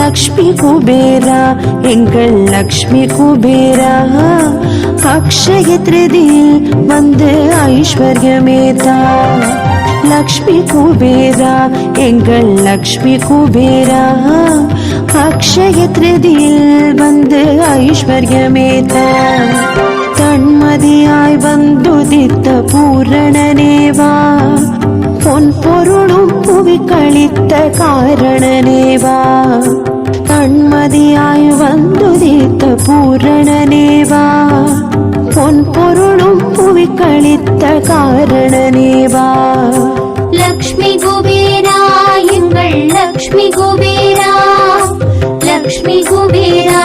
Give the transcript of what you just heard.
லக்ஷ்மி குபேரா எங்கள் லக்ஷ்மி குபேரா அக்ஷய திருதியில் வந்து ஐஸ்வர்யமேதா லக்ஷ்மி குபேரா எங்கள் லக்ஷ்மி குபேரா அக்ஷய திருதியில் வந்து ஐஸ்வர்யமேதா தன்மதியாய் வந்துதித்த பூரணனேவா பொன் பொருளும் புவி கழித்த காரணனேவா தன்மதியாய் வந்துதித்த பூரணனேவா பொன் பொருளும் புவி கழித்த காரணனேவா லக்ஷ்மி குபேரா எங்கள் லக்ஷ்மி குபேரா லக்ஷ்மி குபேரா